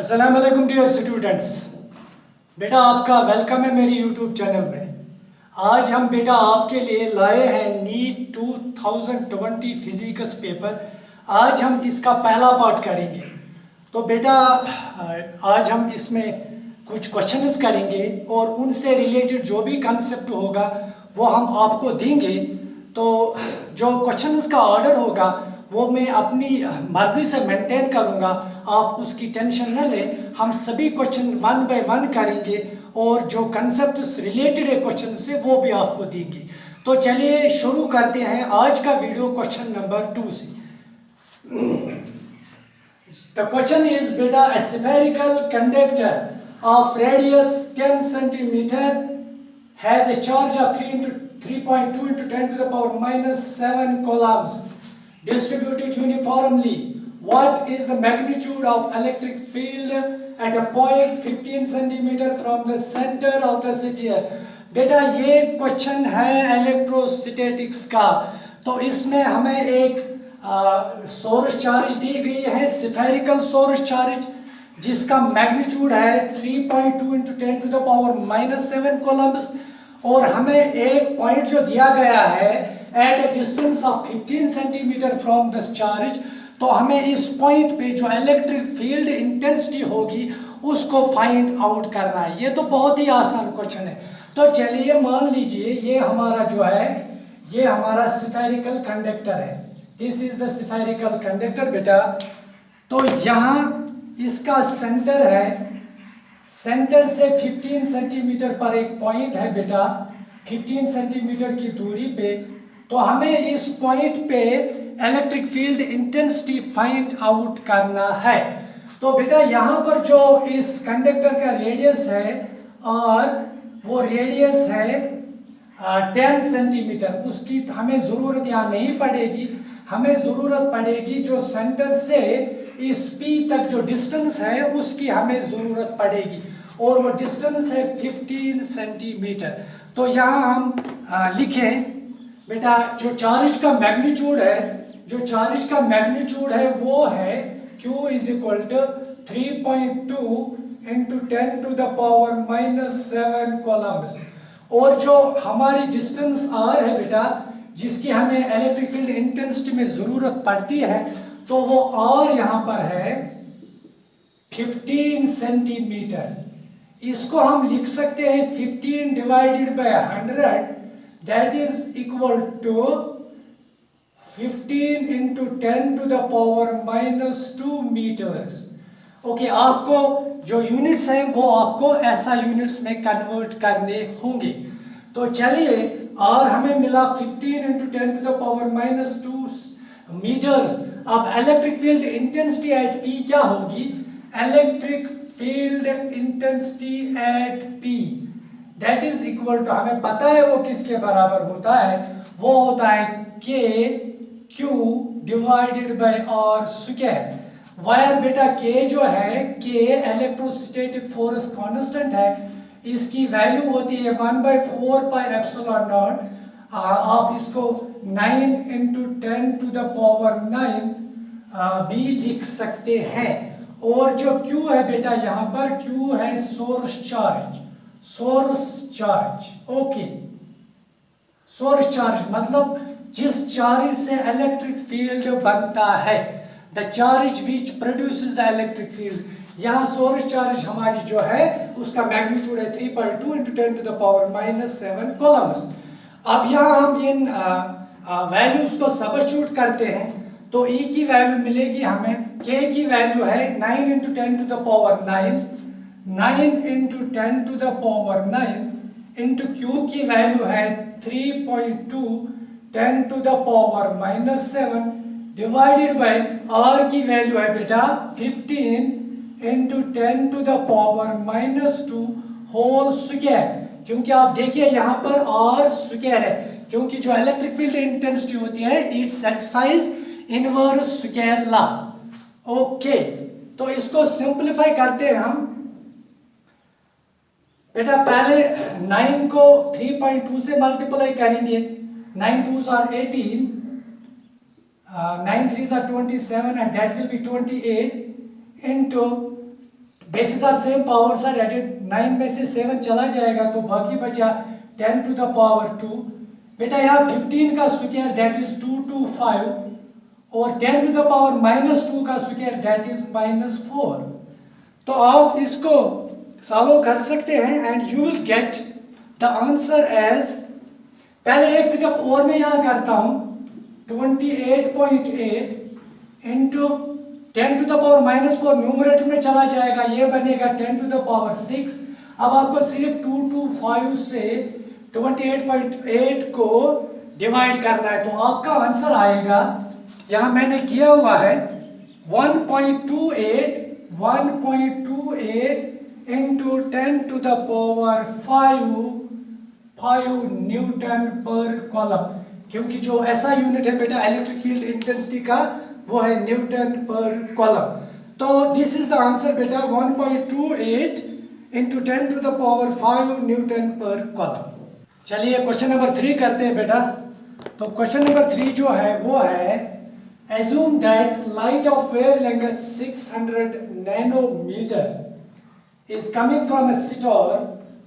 अस्सलाम वालेकुम dear students. बेटा आपका वेलकम है मेरी यूट्यूब चैनल में। आज हम बेटा आपके लिए लाए हैं नीट 2020 फिजिक्स पेपर। आज हम इसका पहला पार्ट करेंगे। तो बेटा आज हम इसमें कुछ क्वेश्चंस करेंगे और उनसे रिलेटेड जो भी कंसेप्ट होगा वो हम आपको देंगे। तो जो क्वेश्चंस का ऑर्डर होगा वो मैं अपनी मर्जी से मेंटेन करूंगा, आप उसकी टेंशन न लें। हम सभी क्वेश्चन वन बाय वन करेंगे और जो कंसेप्ट रिलेटेड है क्वेश्चन से वो भी आपको देंगे। तो चलिए शुरू करते हैं आज का वीडियो क्वेश्चन नंबर 2 से। The question is beta, a spherical conductor of radius 10 centimeter has a charge of 3.2 into 10 to the power minus 7 coulombs distributed uniformly. What is the magnitude of electric field at a point 15 centimeter from the center of the sphere? बेटा ये question है electrostatics का। तो इसमें हमें एक source charge दी गई है, स्फेरिकल सोर्स चार्ज, जिसका मैग्नीट्यूड है 3.2 into 10 to the power minus 7 coulombs। और हमें एक पॉइंट जो दिया गया है at a distance of 15 centimetre from this charge. तो हमें इस पॉइंट पे जो इलेक्ट्रिक फील्ड इंटेंसिटी होगी उसको फाइंड आउट करना है। ये तो बहुत ही आसान क्वेश्चन है। तो चलिए मान लीजिए ये हमारा जो है ये हमारा स्फेरिकल कंडक्टर है। This is the spherical conductor बेटा। तो यहाँ इसका सेंटर है, सेंटर से 15 सेंटीमीटर पर एक पॉइंट है बेटा, 15 सेंटीमीटर की दूरी पे। तो हमें इस पॉइंट पे electric field intensity find out करना है। तो बेटा यहाँ पर जो इस कंडक्टर का रेडियस है और वो रेडियस है 10 सेंटीमीटर, उसकी हमें ज़रूरत यहाँ नहीं पड़ेगी। हमें ज़रूरत पड़ेगी जो सेंटर से इस P तक जो डिस्टेंस है उसकी हमें ज़रूरत पड़ेगी, और वो डिस्टेंस है 15 सेंटीमीटर। तो यहाँ हम लिखें बेटा जो चार्ज का मैग्नीट्यूड है, जो चार्ज का मैग्नीट्यूड है वो है Q is equal to 3.2 into 10 to the power minus 7 coulombs. और जो हमारी डिस्टेंस R है बेटा, जिसकी हमें इलेक्ट्रिक फील्ड इंटेंसिटी में ज़रूरत पड़ती है, तो वो R यहाँ पर है 15 सेंटीमीटर। इसको हम लिख सकते हैं 15 divided by 100, that is equal to 15 into 10 to the power minus 2 metres. Okay, आपको जो यूनिट्स हैं वो आपको ऐसा यूनिट्स में कन्वर्ट करने होंगे। तो चलिए, और हमें मिला 15 into 10 to the power minus 2 meters. अब electric field intensity at P क्या होगी? Electric field intensity at P that is equal to, हमें पता है वो किसके बराबर होता है, वो होता है K Q divided by R square. Wire बेटा K जो है, K इलेक्ट्रोस्टैटिक फोर्स कांस्टेंट है, इसकी वैल्यू होती है 1/4 पाई एप्सिलॉन नॉट। आप इसको 9 इंटू 10 टू द पावर 9 भी लिख सकते हैं। और जो Q है बेटा यहाँ पर Q है source charge, source charge. Okay, source charge मतलब जिस चार्ज से इलेक्ट्रिक फील्ड बनता है, the charge which produces the electric field. यहाँ सोर्स चार्ज हमारी जो है उसका मैग्नीट्यूड है 3.2 into 10 to the power minus 7 coulombs. अब यहाँ हम इन वैल्यूज को सब्स्टिट्यूट करते हैं तो E की वैल्यू मिलेगी हमें, K की वैल्यू है 9 into 10 to the power 9, 9 into 10 to the power 9 into Q की वैल्यू है 3.2 10 to the power minus 7 divided by R की वैल्यू है बेटा 15 into 10 to the power minus 2 whole square. क्योंकि आप देखिए यहाँ पर R स्क्वायर है, क्योंकि जो इलेक्ट्रिक फील्ड इंटेंसिटी होती है it satisfies inverse square law. Okay, तो इसको सिंपलीफाई करते हैं हम बेटा। पहले 9 को 3.2 से मल्टीप्लाई करेंगे, 9 2s are 18, 9 3s are 27 and that will be 28 into basis are same, powers are added, 9 में से 7 चला जाएगा तो बाकी बचा 10 टू द पावर 2। बेटा यहाँ 15 का स्क्वायर दैट इज 225 और 10 टू द पावर -2 का स्क्वायर दैट इज -4। तो आप इसको सॉल्व कर सकते हैं and you will get the answer as, पहले एक स्टेप और मैं यहाँ करता हूँ, 28.8 into 10 to the power -4 numerator में चला जाएगा, ये बनेगा 10 टू द पावर 6। अब आपको सिर्फ 225 से 28.8 को डिवाइड करना है, तो आपका आंसर आएगा, यहाँ मैंने किया हुआ है 1.28 into 10 to the power 5 newton per coulomb, क्योंकि जो ऐसा यूनिट है बेटा इलेक्ट्रिक फील्ड इंटेंसिटी का वो है न्यूटन पर कॉलम। तो दिस इज द आंसर बेटा 1.28 into 10 to the power 5 newton per coulomb. चलिए क्वेश्चन नंबर 3 करते हैं बेटा। तो क्वेश्चन नंबर 3 जो है वो है, assume that light of wavelength 600 nanometer is coming from a star,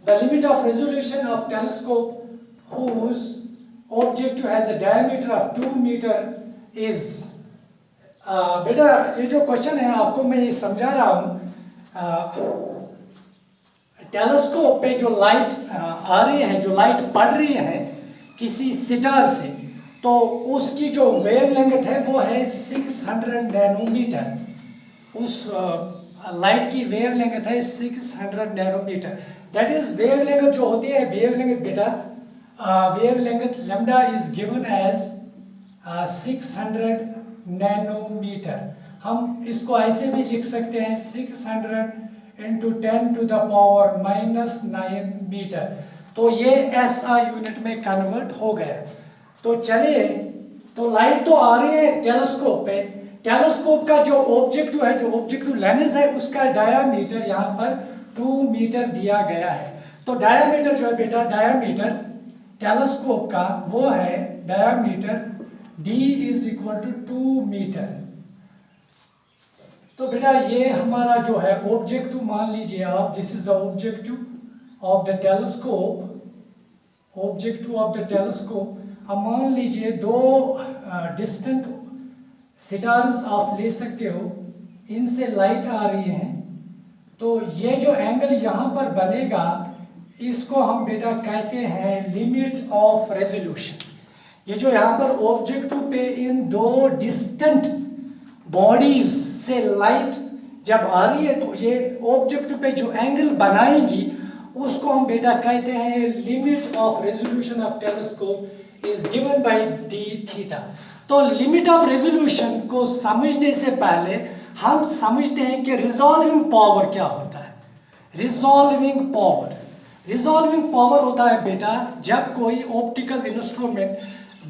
the limit of resolution of telescope whose object has a diameter of 2 meter is। बेटा ये जो क्वेश्चन है आपको मैं ये समझा रहा हूँ, टेलीस्कोप पे जो लाइट आ रही है, जो लाइट पड़ रही है किसी स्टार से, तो उसकी जो वेवलेंथ है वो है 600 नैनोमीटर। उस लाइट की वेवलेंथ है 600 नैनोमीटर। दैट इज वेवलेंथ जो होती है, वेवलेंथ बेटा wavelength lambda is given as 600 nanometre. हम इसको ऐसे भी लिख सकते हैं 600 into 10 to the power -9 metre. तो ये SI यूनिट में कन्वर्ट हो गया। तो चलिए, तो लाइट तो आ रही है टेलीस्कोप पे, टेलीस्कोप का जो ऑब्जेक्टिव है, जो ऑब्जेक्टिव लेंस है, उसका डायामीटर यहाँ पर 2 मीटर दिया गया है। तो डायामीटर जो है बेटा, डायामीटर टेलीस्कोप का वो है diameter D is equal to 2 metre. तो बेटा ये हमारा जो है ऑब्जेक्टिव मान लीजिए आप, this is the objective of the telescope, objective of the telescope. अब मान लीजिए दो डिस्टेंट स्टार्स आप ले सकते हो, इनसे लाइट आ रही है, तो ये जो एंगल यहाँ पर बनेगा इसको हम बेटा कहते हैं लिमिट ऑफ रेजोल्यूशन। ये जो यहाँ पर ऑब्जेक्टिव पे इन दो डिस्टेंट बॉडीज से लाइट जब आ रही है, तो ये ऑब्जेक्टिव पे जो एंगल बनाएंगी उसको हम बेटा कहते हैं limit of resolution of telescope is given by d theta. तो लिमिट ऑफ रेजोल्यूशन को समझने से पहले हम समझते हैं कि रिजॉल्विंग पावर क्या होता है। रिजॉल्विंग पावर होता है बेटा जब कोई ऑप्टिकल इंस्ट्रूमेंट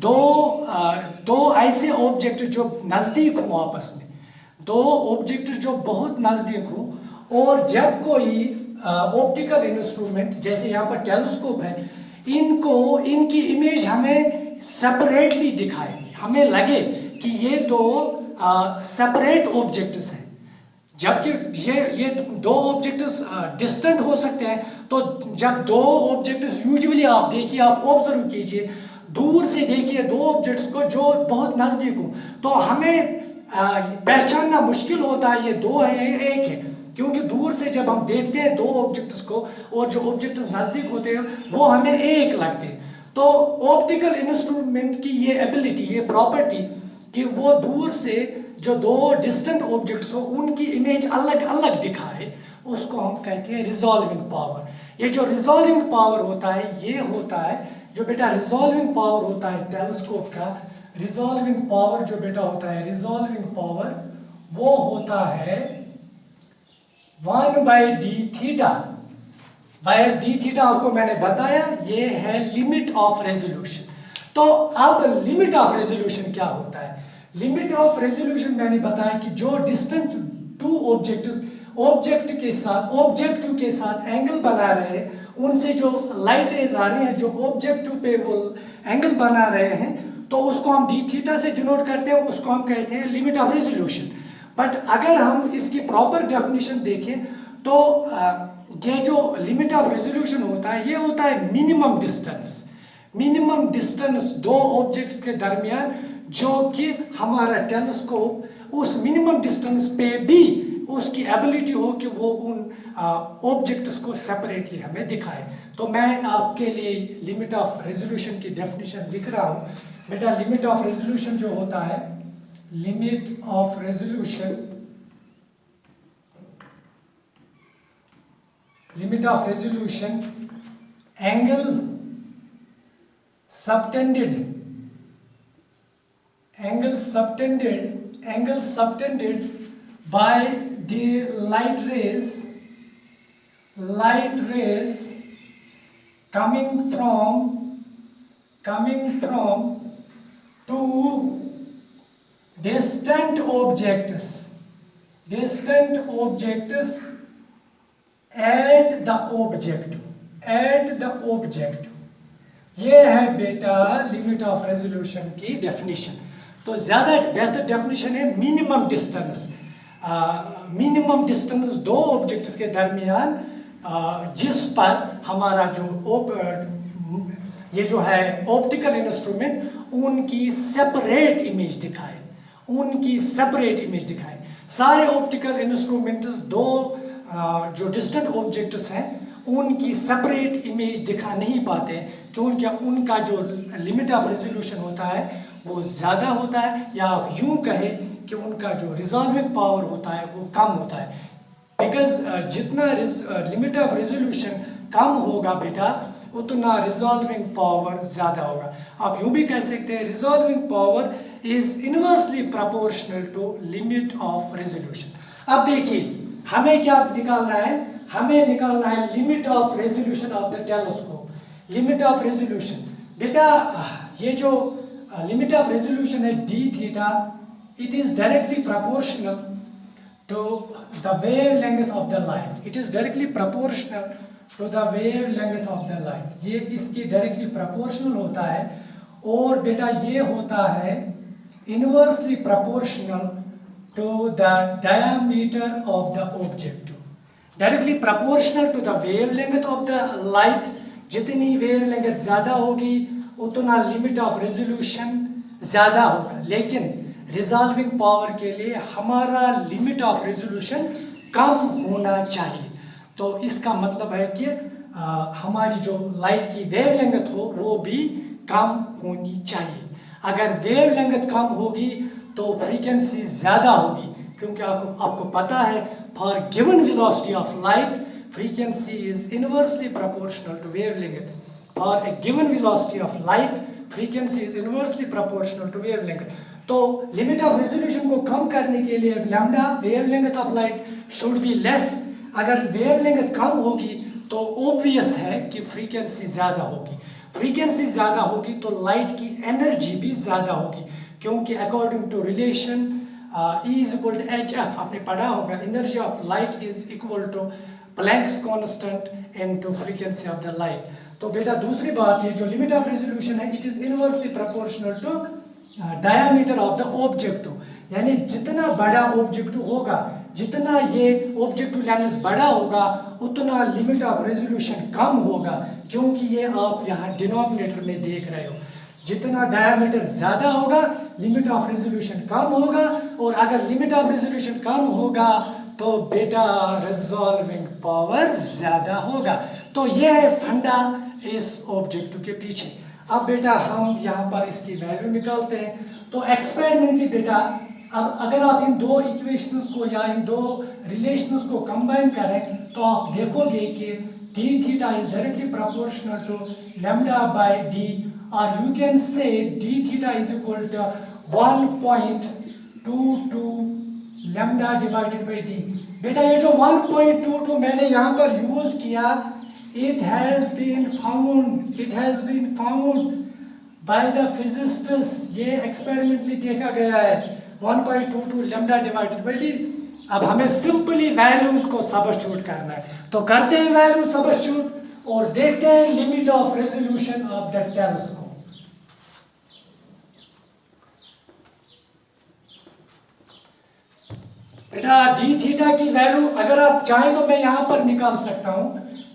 दो ऐसे ऑब्जेक्ट जो नज़दीक हो, आपस में दो ऑब्जेक्ट जो बहुत नज़दीक हो, और जब कोई ऑप्टिकल इंस्ट्रूमेंट जैसे यहाँ पर टेलीस्कोप है, इनकी इमेज हमें सेपरेटली दिखाए, हमें लगे कि ये दो सेपरेट ऑब्जेक्ट्स हैं, जबकि ये दो ऑब्जेक्ट्स डिस्टेंट हो सकते हैं। तो जब दो ऑब्जेक्ट्स यूजुअली आप देखिए, आप ऑब्जर्व कीजिए, दूर से देखिए दो ऑब्जेक्ट्स को जो बहुत नज़दीक हो, तो हमें पहचानना मुश्किल होता है ये दो है या एक है, क्योंकि दूर से जब हम देखते हैं दो ऑब्जेक्ट्स को और जो ऑब्जेक्ट्स नज़दीक होते हैं वो हमें एक लगते हैं। तो ऑप्टिकल इंस्ट्रूमेंट की ये एबिलिटी, ये प्रॉपर्टी कि वो दूर से जो दो डिस्टेंट ऑब्जेक्ट्स हो उनकी इमेज अलग अलग दिखाए, उसको हम कहते हैं रिजॉल्विंग पावर। ये जो रिजॉल्विंग पावर होता है, ये होता है जो बेटा रिजॉल्विंग पावर होता है टेलीस्कोप का, रिजॉल्विंग पावर जो बेटा होता है, रिजॉल्विंग पावर वो होता है 1/d theta. Bye d theta आपको मैंने बताया ये है लिमिट ऑफ रेजोल्यूशन। तो अब लिमिट ऑफ रेजोल्यूशन क्या होता है? लिमिट ऑफ रेजोल्यूशन मैंने बताया कि जो डिस्टेंट टू ऑब्जेक्टिव के साथ एंगल बना रहे हैं, उनसे जो लाइट रेज आ रही है, जो ऑब्जेक्टिव पे वो एंगल बना रहे हैं, तो उसको हम d थीटा से डिनोट करते हैं, उसको हम कहते हैं लिमिट ऑफ रेजोल्यूशन। बट अगर हम इसकी प्रॉपर डेफिनेशन देखें तो ये जो लिमिट ऑफ रेजोल्यूशन होता है, ये होता है मिनिमम डिस्टेंस। मिनिमम डिस्टेंस दो ऑब्जेक्ट्स के दरमियान, जो कि हमारा टेलीस्कोप उस मिनिमम डिस्टेंस पे भी उसकी एबिलिटी हो कि वो उन ऑब्जेक्ट्स को सेपरेटली हमें दिखाए। तो मैं आपके लिए लिमिट ऑफ रेजोल्यूशन की डेफिनेशन लिख रहा हूँ। बेटा लिमिट ऑफ रेजोल्यूशन जो होता है, limit of resolution, limit of resolution, angle subtended by the light rays coming from two distant objects at the object। ये है बेटा लिमिट ऑफ रेजोल्यूशन की डेफिनेशन। तो ज्यादा बेहतर डेफिनेशन है मिनिमम डिस्टेंस। मिनिमम डिस्टेंस दो ऑब्जेक्ट्स के दरमियान जिस पर हमारा ये जो है ऑप्टिकल इंस्ट्रूमेंट उनकी सेपरेट इमेज दिखाए। सारे ऑप्टिकल इंस्ट्रूमेंट्स दो जो डिस्टेंट ऑब्जेक्ट्स हैं उनकी सेपरेट इमेज दिखा नहीं पाते, क्योंकि उनका जो लिमिट ऑफ रेजोल्यूशन होता है वो ज़्यादा होता है, या आप यूँ कहें कि उनका जो रिजॉल्विंग पावर होता है वो कम होता है। बिकॉज जितना लिमिट ऑफ रेजोल्यूशन कम होगा बेटा, उतना रिजॉल्विंग पावर ज़्यादा होगा। आप यूँ भी कह सकते हैं resolving power is inversely proportional to limit of resolution. अब देखिए हमें क्या निकालना है, हमें निकालना है limit of resolution of the telescope. Limit of resolution बेटा, ये जो लिमिट ऑफ रेजोल्यूशन है D theta, it is directly proportional to the wavelength of the light. It is directly proportional to the wavelength of the light. ये इसकी directly proportional होता है। और बेटा ये होता है inversely proportional to the diameter of the object, directly proportional to the wavelength of the light। जितनी wavelength ज़्यादा होगी उतना limit of resolution ज़्यादा होगा, लेकिन resolving power के लिए हमारा limit of resolution कम होना चाहिए। तो इसका मतलब है कि हमारी जो लाइट की wavelength हो वो भी कम होनी चाहिए। अगर wavelength कम होगी तो फ्रीक्वेंसी ज़्यादा होगी, क्योंकि आपको पता है for given velocity of light frequency is inversely proportional to wavelength. For a given velocity of light frequency is inversely proportional to wavelength. तो लिमिट ऑफ रेजोल्यूशन को कम करने के लिए lambda wavelength of light should be less. अगर wavelength कम होगी तो ऑब्वियस है कि फ्रीक्वेंसी ज़्यादा होगी। फ्रीक्वेंसी ज़्यादा होगी तो लाइट की एनर्जी भी ज़्यादा होगी, क्योंकि according to relation E is equal to HF आपने पढ़ा होगा, energy of light is equal to Planck's constant into frequency of the light. तो बेटा दूसरी बात ये जो लिमिट ऑफ रेजोल्यूशन है it is inversely proportional to diameter of the object. यानी जितना बड़ा ऑब्जेक्ट होगा, जितना ये ऑब्जेक्ट लेंस बड़ा होगा उतना लिमिट ऑफ रेजोल्यूशन कम होगा, क्योंकि ये आप यहाँ डिनोमिनेटर में देख रहे हो। जितना डायमीटर ज़्यादा होगा लिमिट ऑफ रेजोल्यूशन कम होगा, और अगर लिमिट ऑफ रेजोल्यूशन कम होगा तो बेटा रिजॉल्विंग पावर ज़्यादा होगा। तो ये है फंडा इस ऑब्जेक्ट के पीछे। अब बेटा हम यहाँ पर इसकी वैल्यू निकालते हैं। तो एक्सपेरिमेंटली बेटा अब अगर आप इन दो इक्वेशंस को या इन दो रिलेशंस को कंबाइन करें तो आप देखोगे कि d theta is directly proportional to lambda by d, or you can say d theta is equal to 1.22 lambda divided by d। बेटा ये जो 1.22 मैंने यहाँ पर यूज किया, it has been found by the physicists। ये एक्सपेरिमेंटली देखा गया है 1.22 lambda divided by d। अब हमें सिंपली वैल्यूज को सबस्टिट्यूट करना है, तो करते हैं वैल्यू सबस्टिट्यूट और देखते हैं limit of resolution of the telescope. बेटा डी थीटा की वैल्यू अगर आप चाहें तो मैं यहाँ पर निकाल सकता हूँ।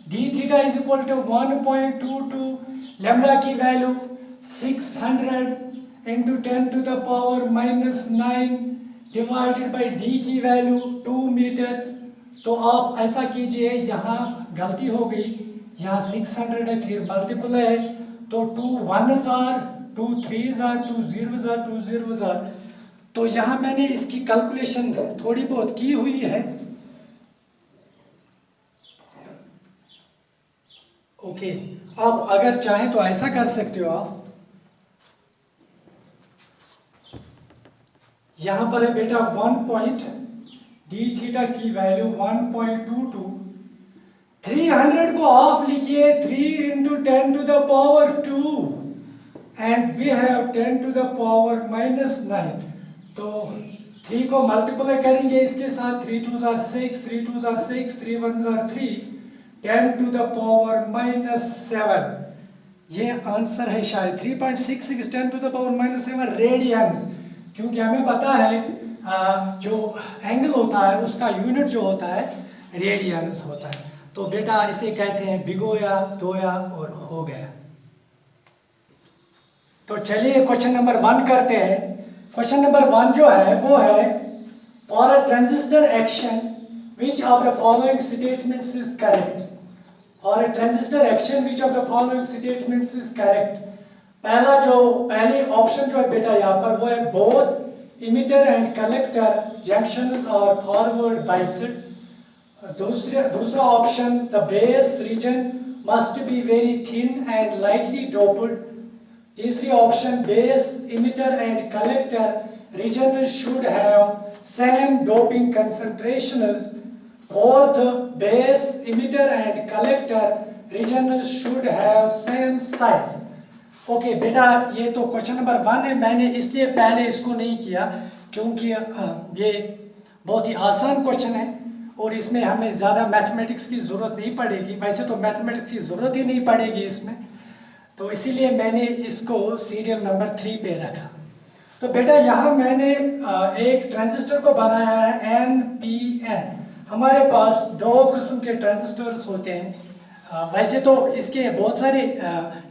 D theta is equal to 1.22, lambda की value 600 into 10⁻⁻9 divided by d की वैल्यू 2 मीटर। तो आप ऐसा कीजिए, यहाँ गलती हो गई, यहाँ 600 है फिर मल्टीप्लाई है, तो 2 1s are 2 3s are 2 0s are 2 0s are। तो यहाँ मैंने इसकी कैलकुलेशन थोड़ी बहुत की हुई है। ओके, अब अगर चाहें तो ऐसा कर सकते हो आप, यहाँ पर है बेटा 1 डी थीटा की वैल्यू 1.22, 300 को ऑफ लिखिए, 3 इंटू 10⁻², एंड वी हैव 10⁻⁻9। तो 3 को मल्टीप्लाई करेंगे इसके साथ, 3 2s are 6, 3 2s are 6, 3 1s are 3, 10⁻⁻7। ये आंसर है शायद 3.66 10⁻⁻7 रेडियंस, क्योंकि हमें पता है जो एंगल होता है उसका यूनिट जो होता है रेडियंस होता है। तो बेटा इसे कहते हैं भिगोया धोया और हो गया। तो चलिए क्वेश्चन नंबर 1 करते हैं। क्वेश्चन नंबर 1 जो है वो है, for a transistor action which of the following statements is correct. For a transistor action which of the following statements is correct. पहली ऑप्शन जो है बेटा यहाँ पर वो है, both emitter and collector junctions are forward biased. दूसरा option, the base region must be very thin and lightly doped. तीसरी option, base emitter and collector region should have same doping concentrations. Fourth, base emitter and collector region should have same size. Okay बेटा, ये तो question number 1 है, मैंने इसलिए पहले इसको नहीं किया क्योंकि ये बहुत ही आसान क्वेश्चन है और इसमें हमें ज़्यादा मैथमेटिक्स की ज़रूरत नहीं पड़ेगी। वैसे तो मैथमेटिक्स की ज़रूरत ही नहीं पड़ेगी इसमें, तो इसीलिए मैंने इसको सीरियल नंबर 3 पे रखा। तो बेटा यहाँ मैंने एक ट्रांजिस्टर को बनाया है NPN। हमारे पास 2 किस्म के ट्रांजिस्टर्स होते हैं। वैसे तो इसके बहुत सारे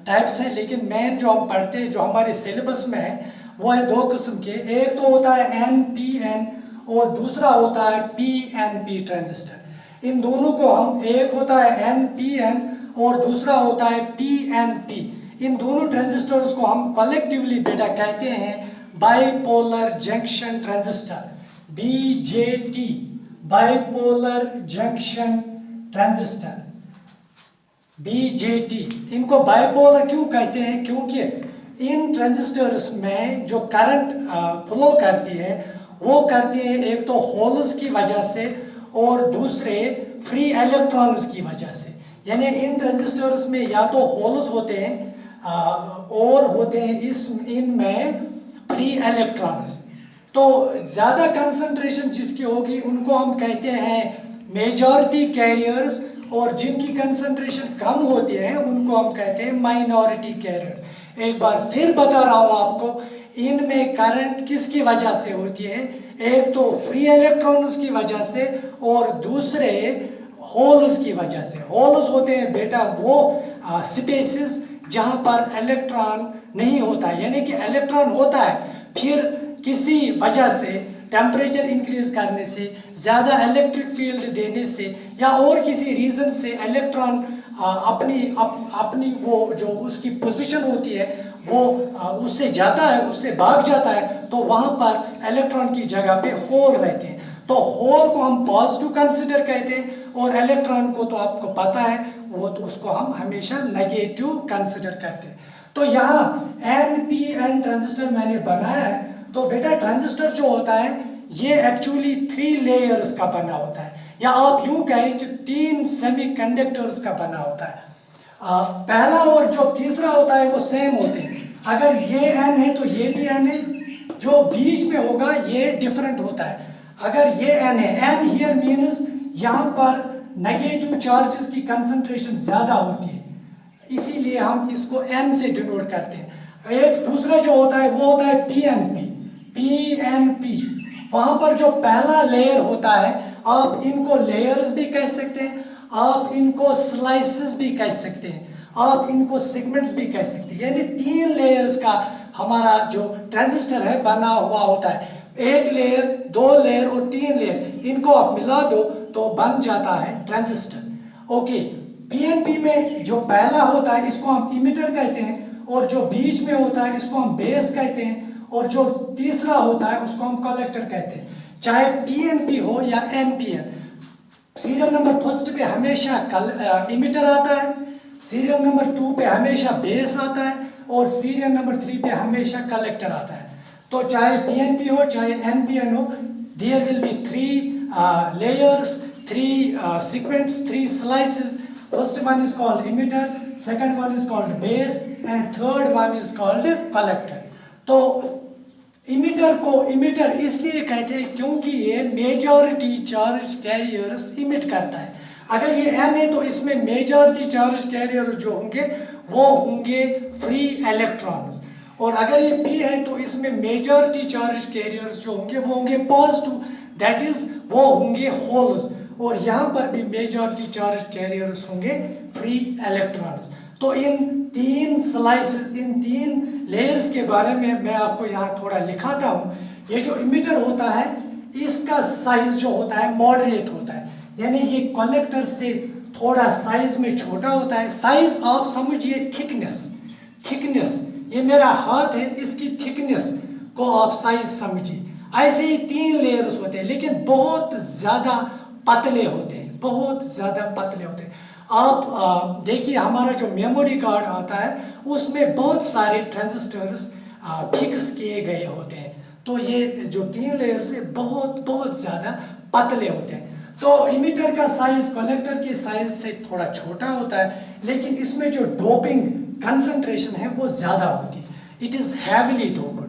टाइप्स हैं, लेकिन मेन जो हम पढ़ते हैं जो हमारे सिलेबस में है वो है 2 किस्म के। एक तो होता है NPN और दूसरा होता है PNP ट्रांजिस्टर। इन दोनों को हम, एक होता है NPN और दूसरा होता है PNP। इन दोनों ट्रांजिस्टर्स को हम कलेक्टिवली बेटा कहते हैं bipolar junction transistor, BJT, bipolar junction transistor, BJT। इनको बाइपोलर क्यों कहते हैं? क्योंकि इन ट्रांजिस्टर्स में जो करंट फ्लो करती है वो करती है एक तो होल्स की वजह से और दूसरे फ्री इलेक्ट्रॉन्स की वजह से। यानी इन ट्रांजिस्टर्स में या तो होल्स होते हैं और होते हैं इनमें फ्री इलेक्ट्रॉन्स। तो ज़्यादा कंसंट्रेशन जिसकी होगी उनको हम कहते हैं मेजॉरिटी कैरियर्स, और जिनकी कंसंट्रेशन कम होती है उनको हम कहते हैं माइनॉरिटी कैरियर्स। एक बार फिर बता रहा हूँ आपको, इनमें करंट किसकी वजह से होती है? एक तो फ्री इलेक्ट्रॉन्स की वजह से और दूसरे होल्स की वजह से। होल्स होते हैं बेटा वो स्पेसेस जहाँ पर इलेक्ट्रॉन नहीं होता है, यानी कि इलेक्ट्रॉन होता है फिर किसी वजह से, टेम्परेचर इंक्रीज करने से, ज़्यादा इलेक्ट्रिक फील्ड देने से या और किसी रीज़न से इलेक्ट्रॉन अपनी वो जो उसकी पोजीशन होती है वो उससे जाता है, उससे भाग जाता है, तो वहाँ पर इलेक्ट्रॉन की जगह पे होल रहते हैं। तो होल को हम पॉजिटिव कंसिडर कहते हैं और इलेक्ट्रॉन को तो आपको पता है वो तो उसको हम हमेशा नेगेटिव कंसिडर करते हैं। तो यहाँ NPN ट्रांजिस्टर मैंने बनाया है। तो बेटा ट्रांजिस्टर जो होता है ये एक्चुअली 3 लेयर्स का बना होता है, या आप यूं कहें कि 3 सेमीकंडक्टर्स का बना होता है। पहला और जो तीसरा होता है वो सेम होते हैं। अगर ये N है तो ये भी N है, जो बीच में होगा ये डिफरेंट होता है। अगर ये N है, N हियर मीन्स यहाँ पर नेगेटिव चार्जेस की कंसंट्रेशन ज़्यादा होती है, इसीलिए हम इसको N से डिनोट करते हैं। एक दूसरा जो होता है वो होता है PNP। वहां पर जो पहला लेयर होता है, आप इनको लेयर्स भी कह सकते हैं, आप इनको स्लाइसेस भी कह सकते हैं, आप इनको सेगमेंट्स भी कह सकते हैं। यानी 3 लेयर्स का हमारा जो ट्रांजिस्टर है बना हुआ होता है। 1 लेयर, 2 लेयर और 3 लेयर, इनको आप मिला दो तो बन जाता है ट्रांजिस्टर। ओके, पीएनपी में जो पहला होता है इसको हम इमिटर कहते हैं, और जो बीच में होता है इसको हम बेस कहते हैं, और जो तीसरा होता है उसको हम कलेक्टर कहते हैं। चाहे पीएनपी हो या एनपीएन, सीरियल नंबर फर्स्ट पे हमेशा इमिटर आता है, सीरियल नंबर 2 पे हमेशा बेस आता है, और सीरियल नंबर 3 पे हमेशा कलेक्टर आता है। तो चाहे पीएनपी हो चाहे एनपीएन हो, there will be 3 layers, 3 segments, 3 slices. First one is called emitter, second one is called base, and third one is called collector. तो इमिटर को इमिटर इसलिए कहते हैं क्योंकि ये मेजॉरिटी चार्ज कैरियर्स इमिट करता है। अगर ये एन है तो इसमें मेजॉरिटी चार्ज कैरियर जो होंगे वो होंगे फ्री इलेक्ट्रॉन्स, और अगर ये पी है तो इसमें मेजॉरिटी चार्ज कैरियर्स जो होंगे वो होंगे पॉजिटिव, दैट इज वो होंगे होल्स, और यहाँ पर भी मेजॉरिटी चार्ज कैरियर्स होंगे फ्री इलेक्ट्रॉन्स। तो इन 3 स्लाइसेस, इन 3 लेयर्स के बारे में मैं आपको यहाँ थोड़ा लिखाता हूँ। ये जो इमिटर होता है इसका साइज जो होता है मॉडरेट होता है, यानी ये कलेक्टर से थोड़ा साइज में छोटा होता है। साइज आप समझिए थिकनेस, ये मेरा हाथ है, इसकी थिकनेस को आप साइज समझिए। ऐसे ही 3 लेयर्स होते हैं, लेकिन बहुत ज्यादा पतले होते हैं, बहुत ज्यादा पतले होते हैं। आप देखिए हमारा जो मेमोरी कार्ड आता है उसमें बहुत सारे ट्रांजिस्टर्स फिक्स किए गए होते हैं, तो ये जो 3 लेयर्स है बहुत ज्यादा पतले होते हैं। तो इमिटर का साइज कलेक्टर के साइज से थोड़ा छोटा होता है, लेकिन इसमें जो डोपिंग कंसंट्रेशन है वो ज्यादा होती है। इट इज हैवीली डोप्ड,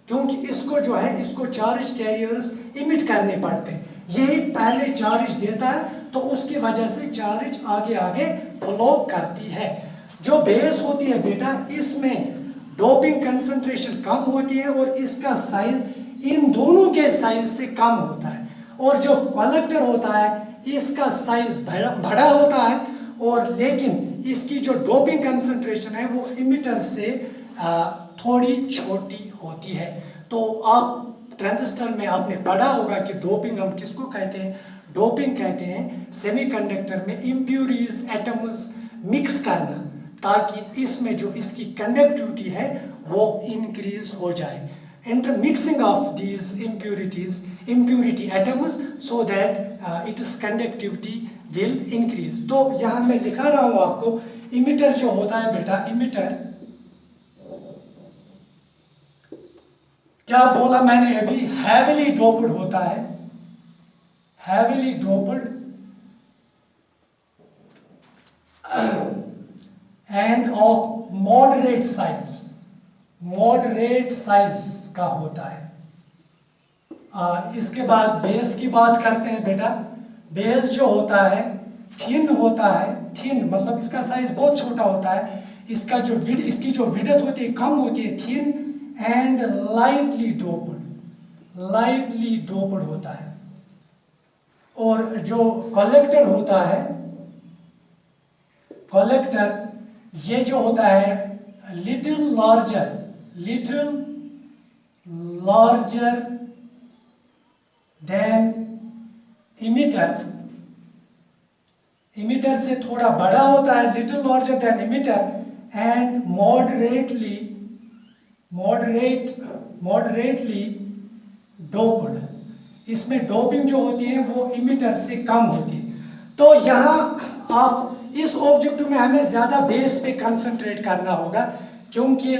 क्योंकि इसको जो है इसको चार्ज कैरियर्स इमिट करने पड़ते हैं। यही पहले चार्ज देता है तो उसकी वजह से चार्ज आगे आगे फ्लो करती है। जो बेस होती है बेटा, इसमें डोपिंग कंसंट्रेशन कम होती है और इसका साइज इन दोनों के साइज से कम होता है। और जो कलेक्टर होता है इसका साइज बड़ा होता है, और लेकिन इसकी जो डोपिंग कंसंट्रेशन है वो इमिटर से थोड़ी छोटी होती है। तो आप ट्रांजिस्टर में आपने पढ़ा होगा कि डोपिंग हम किसको कहते हैं? डोपिंग कहते हैं सेमीकंडक्टर में इम्प्यूरिटीज एटम्स मिक्स करना, ताकि इसमें जो इसकी कंडक्टिविटी है वो इंक्रीज हो जाए। Intermixing of these impurity atoms so that its conductivity will increase. तो यहाँ मैं दिखा रहा हूँ आपको, इमिटर जो होता है बेटा, इमिटर क्या बोला मैंने अभी, हैवीली डोप्ड होता है, heavily doped end of moderate size का होता है। इसके बाद बेस की बात करते हैं बेटा। बेस जो होता है थिन होता है, थिन मतलब इसका साइज बहुत छोटा होता है, इसका जो इसकी जो विड्थ होती है कम होती है, थिन एंड लाइटली डोप्ड होता है। और जो कलेक्टर होता है, कलेक्टर ये जो होता है लिटिल larger than emitter से थोड़ा बड़ा होता है, little larger than emitter, and moderately doped. इसमें डोपिंग जो होती है वो इमिटर से कम होती है। तो यहाँ आप इस ऑब्जेक्टिव में हमें ज्यादा बेस पे कंसंट्रेट करना होगा, क्योंकि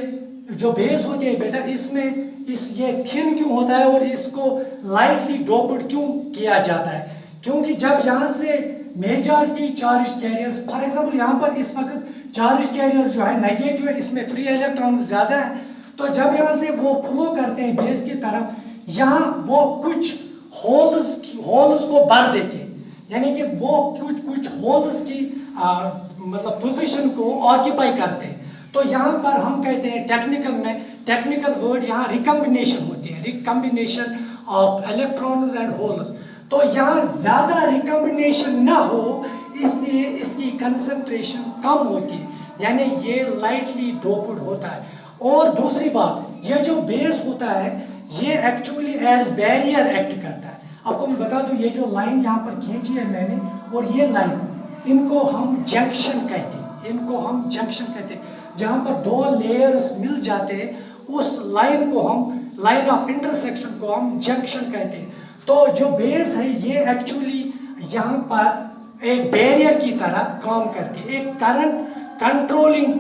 जो बेस होती है बेटा इसमें ये थिन क्यों होता है और इसको लाइटली डोप्ड क्यों किया जाता है? क्योंकि जब यहाँ से majority charge carriers, for example यहाँ पर इस वक्त चार्ज कैरियर जो है नेगेटिव है, इसमें फ्री इलेक्ट्रॉन ज्यादा है, तो जब यहाँ से वो फ्लो करते हैं बेस की तरफ, यहाँ वो कुछ होल्स को भर देते हैं, यानी कि वो कुछ होल्स की मतलब पोजीशन को ऑक्यूपाई करते हैं। तो यहाँ पर हम कहते हैं टेक्निकल वर्ड यहाँ रिकम्बिनेशन होती है, recombination of electrons and holes. तो यहाँ ज़्यादा रिकम्बिनेशन ना हो इसलिए इसकी कंसंट्रेशन कम होती है, यानी ये लाइटली डोप्ड होता है। और दूसरी बात, ये जो बेस होता है ये एक्चुअली एज बैरियर एक्ट करता है। आपको मैं बता दूं, ये जो लाइन यहाँ पर खींची है मैंने और ये लाइन, इनको हम जंक्शन कहते हैं, इनको हम जंक्शन कहते हैं। जहाँ पर दो लेयर्स मिल जाते हैं उस लाइन को हम, लाइन ऑफ इंटरसेक्शन को हम जंक्शन कहते हैं। तो जो बेस है ये एक्चुअली यहाँ पर एक बैरियर की तरह काम करती है, एक करंट कंट्रोलिंग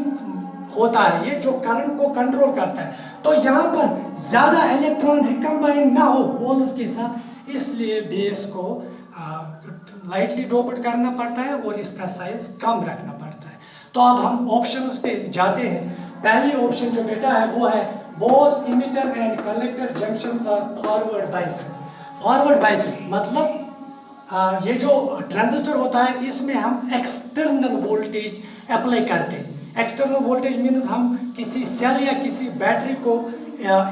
होता है, ये जो करंट को कंट्रोल करता है। तो यहाँ पर ज़्यादा इलेक्ट्रॉन रिकम्बाइन ना हो होल्स के साथ, इसलिए बेस को लाइटली डोप्ड करना पड़ता है और इसका साइज कम रखना पड़ता है। तो अब हम ऑप्शंस पे जाते हैं। पहली ऑप्शन जो बेटा है वो है both emitter and collector junctions are forward biased. Forward biased मतलब ये जो ट्रांजिस्टर होता है इसमें हम एक्सटर्नल वोल्टेज अप्लाई करते हैं। एक्सटर्नल वोल्टेज मीन्स हम किसी सेल या किसी बैटरी को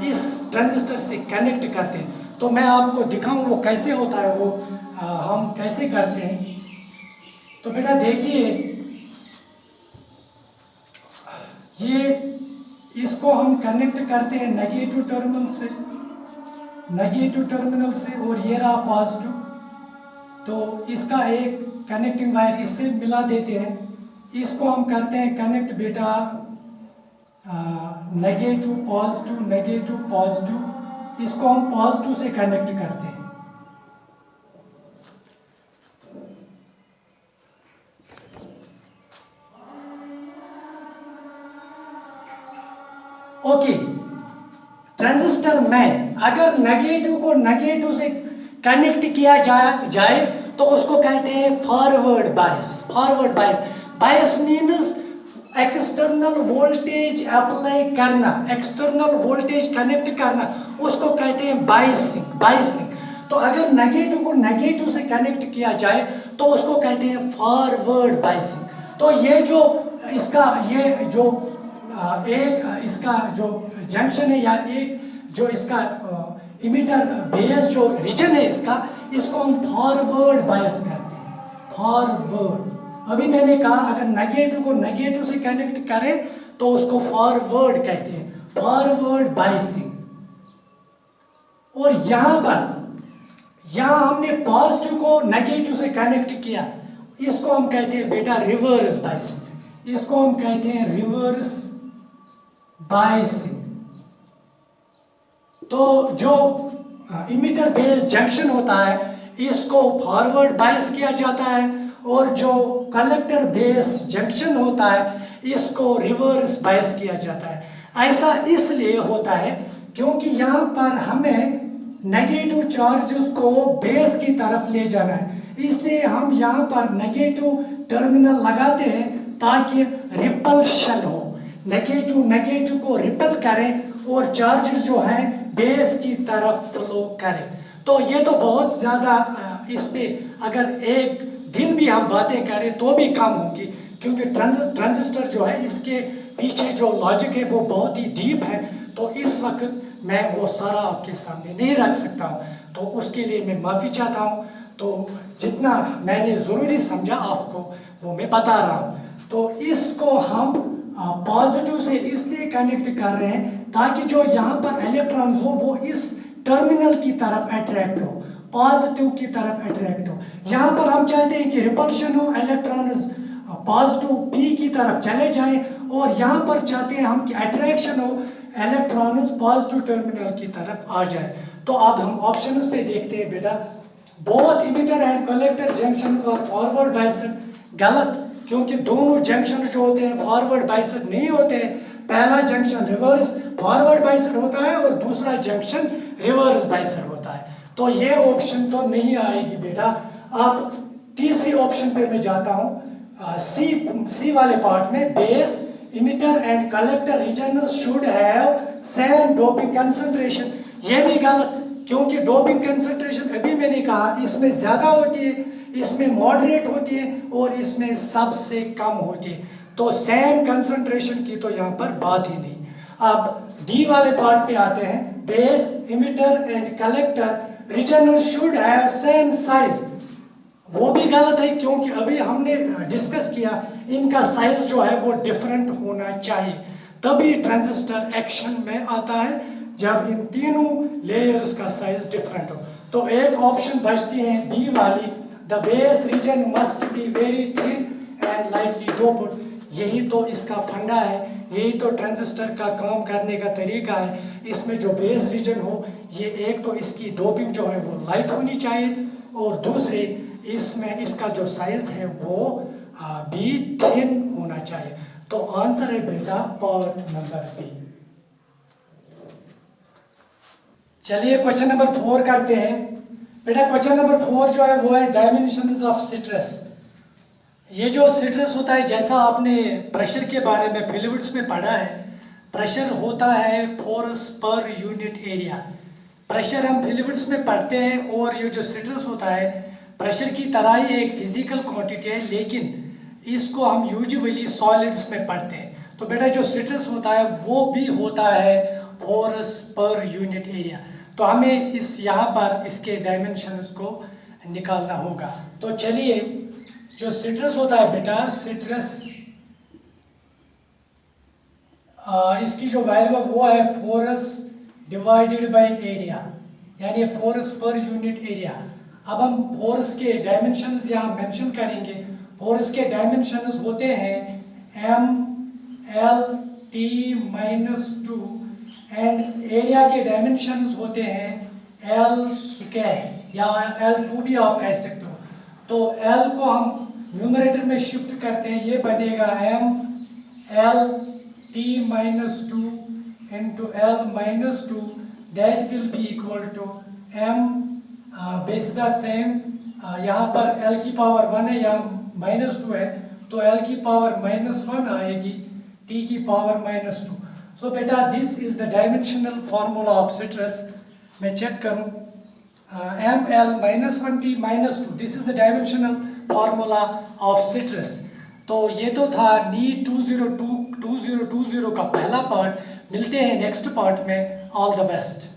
इस ट्रांजिस्टर से कनेक्ट करते हैं। तो मैं आपको दिखाऊं वो कैसे होता है, वो हम कैसे करते हैं। तो बेटा देखिए, ये इसको हम कनेक्ट करते हैं नेगेटिव टर्मिनल से और ये रहा पॉजिटिव। तो इसका एक कनेक्टिंग वायर इससे मिला देते हैं, इसको हम करते हैं कनेक्ट बेटा नेगेटिव पॉजिटिव, इसको हम पॉजिटिव से कनेक्ट करते हैं। ओके, ट्रांजिस्टर में अगर नेगेटिव को नेगेटिव से कनेक्ट किया जाए तो उसको कहते हैं फॉरवर्ड बायस। फॉरवर्ड बायस, बायस मीन्स एक्सटर्नल वोल्टेज अप्लाई करना, एक्सटर्नल वोल्टेज कनेक्ट करना, उसको कहते हैं बायसिंग। तो अगर नेगेटिव को नेगेटिव से कनेक्ट किया जाए तो उसको कहते हैं फॉरवर्ड बायसिंग। तो ये जो इसका इसका जो जंक्शन है या एक जो इसका इमिटर बेस जो रीजन है इसको हम फॉरवर्ड बायस करते हैं, फॉरवर्ड। अभी मैंने कहा अगर नेगेटिव को नेगेटिव से कनेक्ट करें तो उसको फॉरवर्ड कहते हैं, फॉरवर्ड बायसिंग। और यहाँ हमने पॉजिटिव को नेगेटिव से कनेक्ट किया, इसको हम कहते हैं बेटा रिवर्स बायसिंग, इसको हम कहते हैं रिवर्स बायसिंग। तो जो इमिटर बेस जंक्शन होता है इसको फॉरवर्ड बायस किया जाता है और जो कलेक्टर बेस जंक्शन होता है इसको रिवर्स बायस किया जाता है। ऐसा इसलिए होता है क्योंकि यहाँ पर हमें नेगेटिव चार्जेस को बेस की तरफ ले जाना है, इसलिए हम यहाँ पर नेगेटिव टर्मिनल लगाते हैं ताकि रिपल्शन हो, नेगेटिव को रिपेल करें और चार्जेस जो है बेस की तरफ फ्लो करें। तो ये तो बहुत ज़्यादा इस पे अगर एक दिन भी हम बातें करें तो भी कम होगी, क्योंकि ट्रांजिस्टर जो है इसके पीछे जो लॉजिक है वो बहुत ही डीप है। तो इस वक्त मैं वो सारा आपके सामने नहीं रख सकता हूँ, तो उसके लिए मैं माफ़ी चाहता हूँ। तो जितना मैंने ज़रूरी समझा आपको वो मैं बता रहा हूँ। तो इसको हम पॉजिटिव से इसलिए कनेक्ट कर रहे हैं ताकि जो यहाँ पर इलेक्ट्रॉन्स हो वो इस टर्मिनल की तरफ अट्रैक्ट हो, पॉजिटिव की तरफ अट्रैक्ट हो। यहाँ पर हम चाहते हैं कि रिपल्शन हो, इलेक्ट्रॉन्स पॉजिटिव पी की तरफ चले जाएं, और यहाँ पर चाहते हैं हम कि अट्रैक्शन हो, इलेक्ट्रॉन्स पॉजिटिव टर्मिनल की तरफ आ जाए। तो अब हम ऑप्शंस पे देखते हैं बेटा। Both emitter and collector junctions are forward biased, गलत, क्योंकि दोनों जंक्शन जो होते हैं फॉरवर्ड बायस्ड नहीं होते हैं। पहला जंक्शन रिवर्स फॉरवर्ड बायस्ड होता है और दूसरा जंक्शन रिवर्स बायस्ड होता है। तो ये ऑप्शन तो नहीं आएगी बेटा। अब तीसरी ऑप्शन पे मैं जाता हूँ, सी वाले पार्ट में, base emitter and collector reasons should have same doping concentration. ये भी गलत, क्योंकि डोपिंग कंसंट्रेशन अभी मैंने कहा इसमें ज़्यादा होती है, इसमें मॉडरेट होती है और इसमें सबसे कम होती है। तो सेम कंसंट्रेशन की तो यहाँ पर बात ही नहीं। अब डी वाले पार्ट पे आते हैं, base, emitter and collector region should have same size. वो भी गलत है क्योंकि अभी हमने डिस्कस किया इनका साइज जो है वो डिफरेंट होना चाहिए, तभी ट्रांजिस्टर एक्शन में आता है जब इन तीनों लेयर्स का साइज डिफरेंट हो। तो एक ऑप्शन बचती है बी वाली, the base region must be very thin and lightly doped. यही तो इसका फंडा है, यही तो ट्रांजिस्टर का काम करने का तरीका है। इसमें जो बेस रीजन हो, ये एक तो इसकी डोपिंग जो है वो लाइट होनी चाहिए और दूसरे इसमें इसका जो साइज है वो भी थिन होना चाहिए। तो आंसर है बेटा पार्ट नंबर बी। चलिए क्वेश्चन नंबर 4 करते हैं। बेटा क्वेश्चन नंबर 4 जो है वो है डायमेंशंस ऑफ सिट्रस। ये जो सिट्रस होता है, जैसा आपने प्रेशर के बारे में फिलिप्स में पढ़ा है, प्रेशर होता है force per unit area. Pressure हम फिलिप्स में पढ़ते हैं और ये जो सिट्रस होता है प्रेशर की तरह ही एक फिजिकल क्वांटिटी है, लेकिन इसको हम यूजुअली सॉलिड्स में पढ़ते हैं। तो बेटा जो सिट्रस होता है वो भी होता है फोर्स पर यूनिट एरिया। तो हमें इस यहाँ पर इसके डायमेंशंस को निकालना होगा। तो चलिए, जो सिट्रस होता है बेटा, सिट्रस इसकी जो वैल्यू है वो है फोर्स डिवाइडेड बाय एरिया, यानी फोर्स पर यूनिट एरिया। अब हम फोर्स के डायमेंशंस यहाँ मेंशन करेंगे। फोर्स के डायमेंशंस होते हैं M L T -2 and area के डायमेंशंस होते हैं एल स्क्वायर या L2 भी आप कह सकते हो। तो L को हम न्यूमरेटर में शिफ्ट करते हैं, ये बनेगा M L T -2 into L-2, that will be equal to M basis are same. यहाँ पर L की पावर 1 है, यहाँ -2 है, तो L की पावर -1 आएगी, T की पावर -2। सो बेटा this is the dimensional formula of citrus. मैं चेक करूँ, ML -1 T -2, this is the dimensional formula of citrus. तो ये तो था नीट 2020 का पहला पार्ट। मिलते हैं नेक्स्ट पार्ट में। All the best.